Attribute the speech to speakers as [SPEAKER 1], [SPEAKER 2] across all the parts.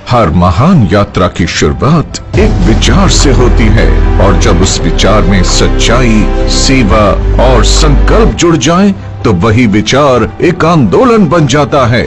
[SPEAKER 1] हर महान यात्रा की शुरुआत एक विचार से होती है और जब उस विचार में सच्चाई, सेवा और संकल्प जुड़ जाएं, तो वही विचार एक आंदोलन बन जाता है।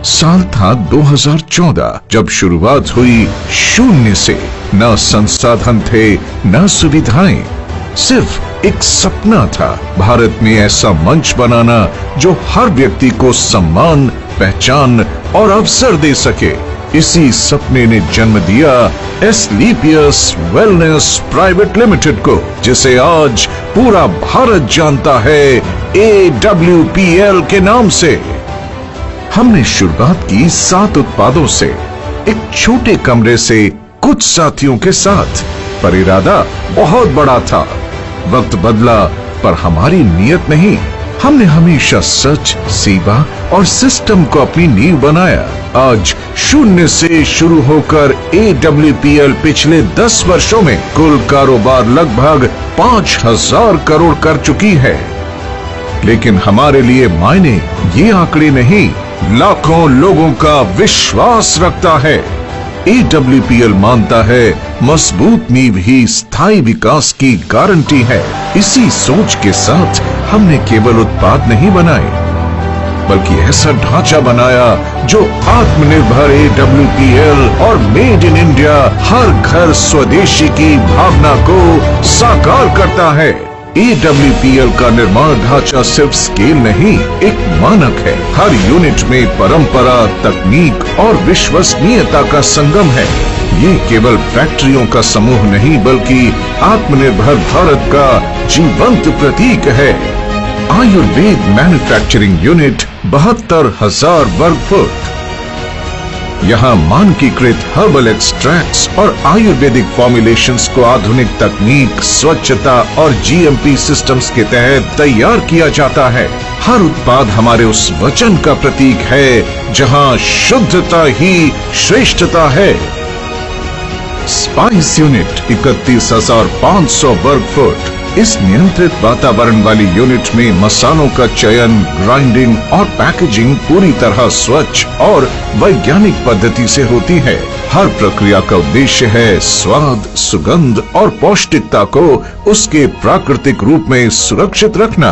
[SPEAKER 1] साल था 2014 जब शुरुआत हुई शून्य से। न संसाधन थे, न सुविधाएं, सिर्फ एक सपना था भारत में ऐसा मंच बनाना जो हर व्यक्ति को सम्मान, पहचान और अवसर दे सके। इसी सपने ने जन्म दिया एस्क्लेपियस वेलनेस प्राइवेट लिमिटेड को, जिसे आज पूरा भारत जानता है AWPL के नाम से। हमने शुरुआत की 7 उत्पादों से, एक छोटे कमरे से, कुछ साथियों के साथ, पर इरादा बहुत बड़ा था। वक्त बदला पर हमारी नीयत नहीं। हमने हमेशा सच, सेवा और सिस्टम को अपनी नींव बनाया। आज शून्य से शुरू होकर AWPL पिछले 10 वर्षों में कुल कारोबार लगभग 5000 करोड़ कर चुकी है। लेकिन हमारे लिए मायने ये आंकड़े नहीं, लाखों लोगों का विश्वास रखता है। AWPL मानता है मजबूत नींव ही स्थायी विकास की गारंटी है। इसी सोच के साथ हमने केवल उत्पाद नहीं बनाए, बल्कि ऐसा ढांचा बनाया जो आत्मनिर्भर AWPL और मेड इन इंडिया, हर घर स्वदेशी की भावना को साकार करता है। AWPL का निर्माण ढांचा सिर्फ स्केल नहीं, एक मानक है। हर यूनिट में परंपरा, तकनीक और विश्वसनीयता का संगम है। ये केवल फैक्ट्रियों का समूह नहीं, बल्कि आत्मनिर्भर भारत का जीवंत प्रतीक है। आयुर्वेद मैन्युफैक्चरिंग यूनिट 72,000 वर्ग फुट। यहाँ मानकीकृत हर्बल एक्सट्रैक्ट्स और आयुर्वेदिक फॉर्मुलेशंस को आधुनिक तकनीक, स्वच्छता और GMP सिस्टम्स के तहत तैयार किया जाता है। हर उत्पाद हमारे उस वचन का प्रतीक है जहाँ शुद्धता ही श्रेष्ठता है। स्पाइस यूनिट 31,500 वर्ग फुट। इस नियंत्रित वातावरण वाली यूनिट में मसालों का चयन, ग्राइंडिंग और पैकेजिंग पूरी तरह स्वच्छ और वैज्ञानिक पद्धति से होती है। हर प्रक्रिया का उद्देश्य है स्वाद, सुगंध और पौष्टिकता को उसके प्राकृतिक रूप में सुरक्षित रखना।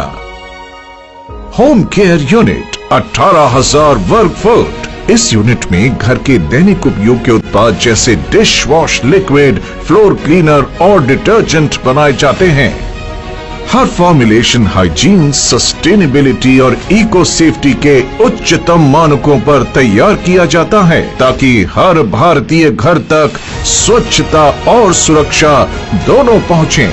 [SPEAKER 1] होम केयर यूनिट 18,000 वर्ग फुट। इस यूनिट में घर के दैनिक उपयोग के उत्पाद जैसे dish wash liquid, floor cleaner और डिटर्जेंट बनाए जाते हैं। हर फॉर्मुलेशन हाइजीन, सस्टेनेबिलिटी और इको सेफ्टी के उच्चतम मानकों पर तैयार किया जाता है, ताकि हर भारतीय घर तक स्वच्छता और सुरक्षा दोनों पहुंचे।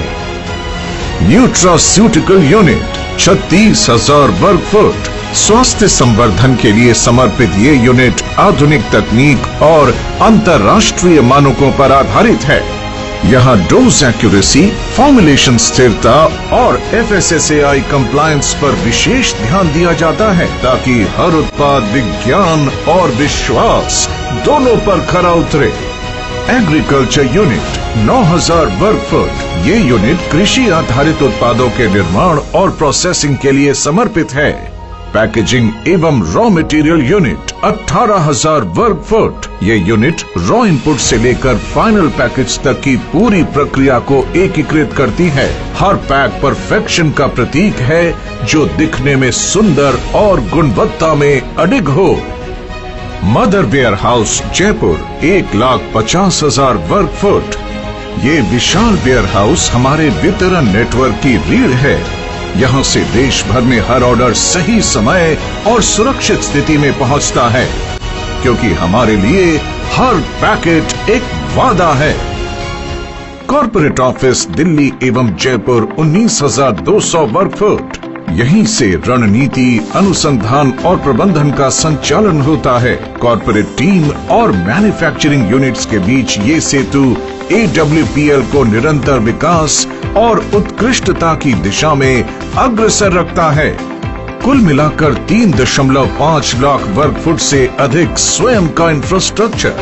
[SPEAKER 1] न्यूट्रास्यूटिकल यूनिट 36,000 वर्ग फुट। स्वास्थ्य संवर्धन के लिए समर्पित ये यूनिट आधुनिक तकनीक और अंतर्राष्ट्रीय मानकों पर आधारित है। यहाँ डोज एक्यूरेसी, फॉर्मुलेशन स्थिरता और FSSAI कंप्लायंस पर विशेष ध्यान दिया जाता है, ताकि हर उत्पाद विज्ञान और विश्वास दोनों पर खरा उतरे। एग्रीकल्चर यूनिट 9,000 वर्ग फुट। ये यूनिट कृषि आधारित उत्पादों के निर्माण और प्रोसेसिंग के लिए समर्पित है। पैकेजिंग एवं रॉ मटेरियल यूनिट 18,000 वर्ग फुट। ये यूनिट रॉ इनपुट से लेकर फाइनल पैकेज तक की पूरी प्रक्रिया को एकीकृत करती है। हर पैक परफेक्शन का प्रतीक है, जो दिखने में सुंदर और गुणवत्ता में अडिग हो। मदर वेयर हाउस जयपुर 1,50,000 वर्ग फुट। ये विशाल वेयर हाउस हमारे वितरण नेटवर्क की रीढ़ है। यहाँ से देश भर में हर ऑर्डर सही समय और सुरक्षित स्थिति में पहुँचता है, क्योंकि हमारे लिए हर पैकेट एक वादा है। कॉर्पोरेट ऑफिस दिल्ली एवं जयपुर 19,200 वर्ग फुट। यहीं से रणनीति, अनुसंधान और प्रबंधन का संचालन होता है। कॉर्पोरेट टीम और मैन्युफैक्चरिंग यूनिट्स के बीच ये सेतु AWPL को निरंतर विकास और उत्कृष्टता की दिशा में अग्रसर रखता है। कुल मिलाकर 3.5 लाख वर्ग फुट से अधिक स्वयं का इंफ्रास्ट्रक्चर,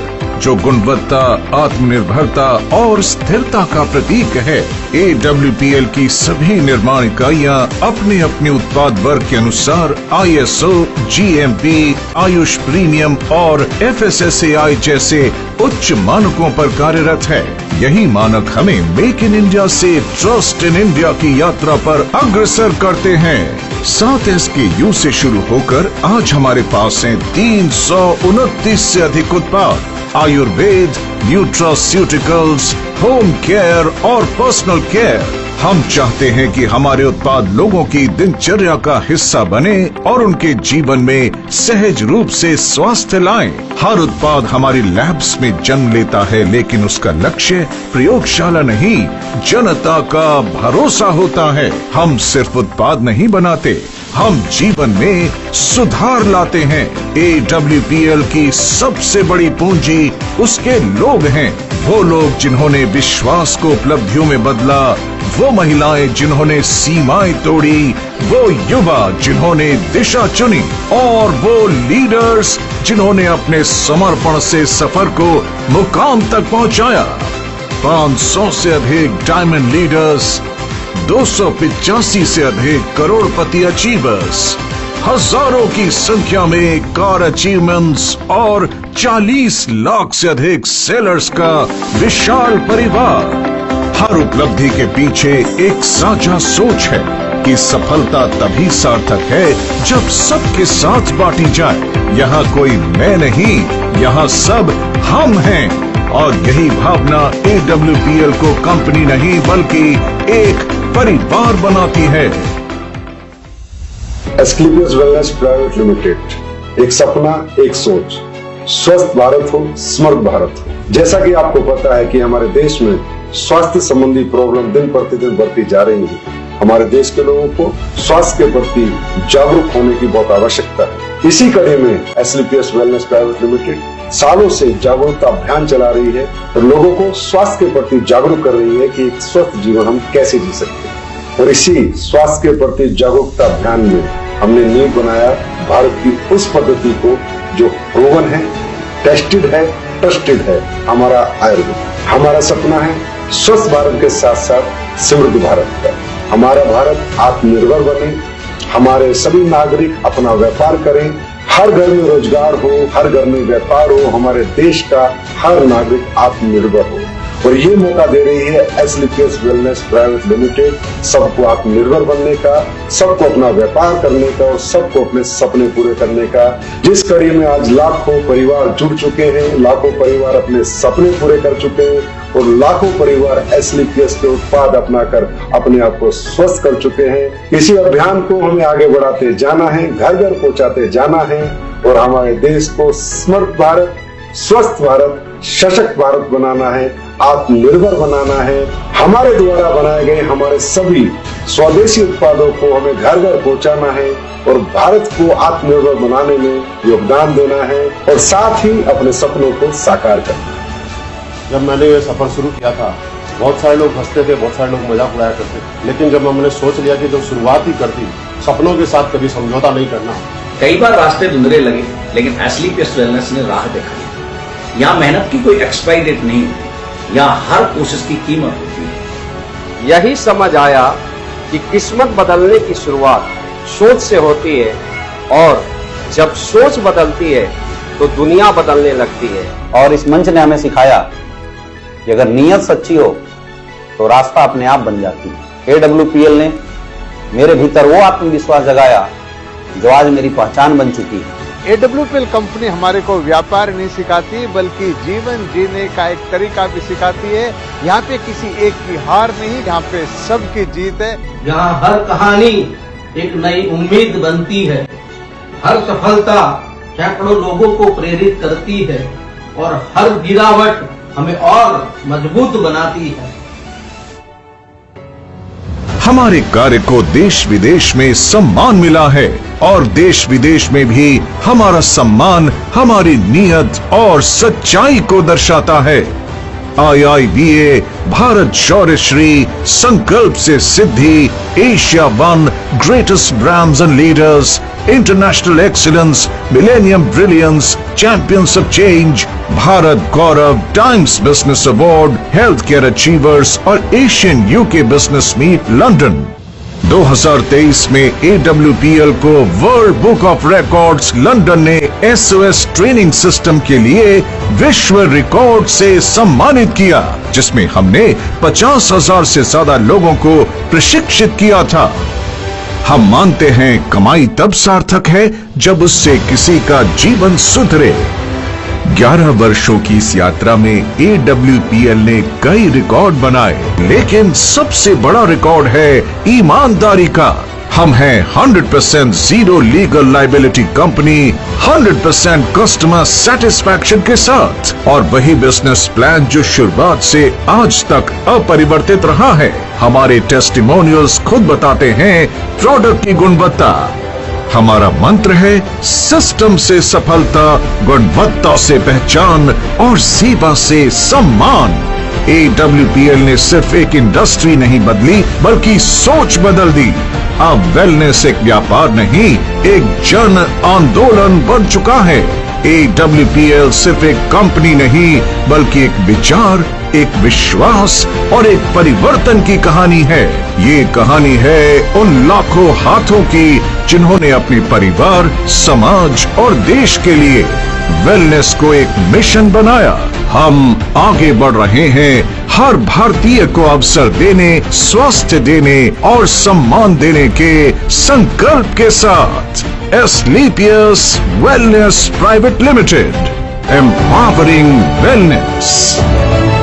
[SPEAKER 1] जो गुणवत्ता, आत्मनिर्भरता और स्थिरता का प्रतीक है। AWPL की सभी निर्माण इकाइयाँ अपने अपने उत्पाद वर्ग के अनुसार ISO, GMP, आयुष प्रीमियम और FSSAI जैसे उच्च मानकों पर कार्यरत है। यही मानक हमें मेक इन इंडिया से ट्रस्ट इन इंडिया की यात्रा पर अग्रसर करते हैं। 7 SKU से शुरू होकर आज हमारे पास हैं 329 से अधिक उत्पाद। आयुर्वेद, न्यूट्रास्यूटिकल्स, होम केयर और पर्सनल केयर। हम चाहते हैं कि हमारे उत्पाद लोगों की दिनचर्या का हिस्सा बने और उनके जीवन में सहज रूप से स्वास्थ्य लाएं। हर उत्पाद हमारी लैब्स में जन्म लेता है, लेकिन उसका लक्ष्य प्रयोगशाला नहीं, जनता का भरोसा होता है। हम सिर्फ उत्पाद नहीं बनाते, हम जीवन में सुधार लाते हैं। AWPL की सबसे बड़ी पूंजी उसके लोग हैं। वो लोग जिन्होंने विश्वास को उपलब्धियों में बदला, वो महिलाएं जिन्होंने सीमाएं तोड़ी, वो युवा जिन्होंने दिशा चुनी और वो लीडर्स जिन्होंने अपने समर्पण से सफर को मुकाम तक पहुंचाया। 500 से अधिक डायमंड लीडर्स, 285 से अधिक करोड़पति अचीवर्स, हजारों की संख्या में कार अचीवमेंट्स और 40 लाख से अधिक सेलर्स का विशाल परिवार। हर उपलब्धि के पीछे एक साझा सोच है कि सफलता तभी सार्थक है जब सबके साथ बांटी जाए। यहाँ कोई मैं नहीं, यहाँ सब हम हैं। और यही भावना AWPL को कंपनी नहीं बल्कि एक परिवार बनाती है।
[SPEAKER 2] एस्क्लेपियस वेलनेस प्राइवेट लिमिटेड, एक सपना, एक सोच, स्वस्थ भारत हो, समर्थ भारत हो। जैसा कि आपको पता है कि हमारे देश में स्वास्थ्य संबंधी प्रॉब्लम दिन प्रतिदिन बढ़ती जा रही है। हमारे देश के लोगों को स्वास्थ्य के प्रति जागरूक होने की बहुत आवश्यकता है। इसी कड़ी में एस्क्लेपियस वेलनेस प्राइवेट लिमिटेड सालों से जागरूकता अभियान चला रही है और लोगों को स्वास्थ्य के प्रति जागरूक कर रही है कि एक स्वस्थ जीवन हम कैसे जी सकते हैं। और इसी स्वास्थ्य के प्रति जागरूकता अभियान में हमने नींव बनाया भारत की उस पद्धति को जो प्रूवन है, टेस्टेड है, ट्रस्टेड है, हमारा आयुर्वेद। हमारा सपना है स्वस्थ भारत के साथ साथ समृद्ध भारत का। हमारा भारत आत्मनिर्भर बने, हमारे सभी नागरिक अपना व्यापार करें, हर घर में रोजगार हो, हर घर में व्यापार हो, हमारे देश का हर नागरिक आत्मनिर्भर हो। और ये मौका दे रही है एस्क्लेपियस वेलनेस प्राइवेट लिमिटेड सबको आत्मनिर्भर बनने का, सबको अपना व्यापार करने का और सबको अपने सपने पूरे करने का। जिस कड़ी में आज लाखों परिवार जुड़ चुके हैं, लाखों परिवार अपने सपने पूरे कर चुके हैं और लाखों परिवार एस्क्लेपियस के उत्पाद अपनाकर अपने आप को स्वस्थ कर चुके हैं। इसी अभियान को हमें आगे बढ़ाते जाना है, घर घर पहुंचाते जाना है और हमारे देश को समर्थ भारत, स्वस्थ भारत, सशक्त भारत बनाना है, आत्मनिर्भर बनाना है। हमारे द्वारा बनाए गए हमारे सभी स्वदेशी उत्पादों को हमें घर घर पहुंचाना है और भारत को आत्मनिर्भर बनाने में योगदान देना है और साथ ही अपने सपनों को साकार करना है।
[SPEAKER 3] जब मैंने ये सफर शुरू किया था, बहुत सारे लोग हंसते थे, बहुत सारे लोग मजाक उड़ाया करते थे, लेकिन जब हमने सोच लिया कि जब शुरुआत ही करती, सपनों के साथ कभी समझौता नहीं करना।
[SPEAKER 4] कई बार रास्ते धुंधले लगे, लेकिन एस्क्लेपियस वेलनेस ने राह दिखाई। यहाँ मेहनत की कोई एक्सपायरी डेट नहीं होती, यहाँ हर कोशिश की कीमत होती है।
[SPEAKER 5] यही समझ आया कि किस्मत बदलने की शुरुआत सोच से होती है और जब सोच बदलती है तो दुनिया बदलने लगती है।
[SPEAKER 6] और इस मंच ने हमें सिखाया कि अगर नीयत सच्ची हो तो रास्ता अपने आप बन जाती है। AWPL ने मेरे भीतर वो आत्मविश्वास जगाया जो आज मेरी पहचान बन चुकी है।
[SPEAKER 7] AWPL कंपनी हमारे को व्यापार नहीं सिखाती बल्कि जीवन जीने का एक तरीका भी सिखाती है। यहाँ पे किसी एक की हार नहीं, यहाँ पे सबकी जीत है।
[SPEAKER 8] यहाँ हर कहानी एक नई उम्मीद बनती है, हर सफलता सैकड़ों लोगों को प्रेरित करती है और हर गिरावट हमें और मजबूत बनाती है।
[SPEAKER 1] हमारे कार्य को देश विदेश में सम्मान मिला है और देश विदेश में भी हमारा सम्मान हमारी नीयत और सच्चाई को दर्शाता है। IIBA भारत शौर्य श्री संकल्प से Siddhi Asia 1 greatest brands and leaders international excellence, millennium brilliance, champions of change, Bharat Gaurav, Times business award, health care achievers और Asian UK business meet London. 2023 में AWPL को world book of records London ने SOS ट्रेनिंग सिस्टम के लिए विश्व record से सम्मानित किया, जिसमें हमने 50,000 से ज्यादा लोगों को प्रशिक्षित किया था। हम मानते हैं कमाई तब सार्थक है जब उससे किसी का जीवन सुधरे। 11 वर्षों की इस यात्रा में AWPL ने कई रिकॉर्ड बनाए, लेकिन सबसे बड़ा रिकॉर्ड है ईमानदारी का। हम हैं 100% zero legal liability company, 100% customer satisfaction के साथ, और वही बिजनेस प्लान जो शुरुआत से आज तक अपरिवर्तित रहा है। हमारे टेस्टिमोनियल्स खुद बताते हैं प्रोडक्ट की गुणवत्ता। हमारा मंत्र है सिस्टम से सफलता, गुणवत्ता से पहचान और सेवा से सम्मान। AWPL ने सिर्फ एक इंडस्ट्री नहीं बदली, बल्कि सोच बदल दी। अब वेलनेस एक व्यापार नहीं, एक जन आंदोलन बन चुका है। AWPL सिर्फ एक कंपनी नहीं, बल्कि एक विचार, एक विश्वास और एक परिवर्तन की कहानी है। ये कहानी है उन लाखों हाथों की जिन्होंने अपने परिवार, समाज और देश के लिए वेलनेस को एक मिशन बनाया। हम आगे बढ़ रहे हैं हर भारतीय को अवसर देने, स्वास्थ्य देने और सम्मान देने के संकल्प के साथ। Asclepius wellness private limited, empowering wellness.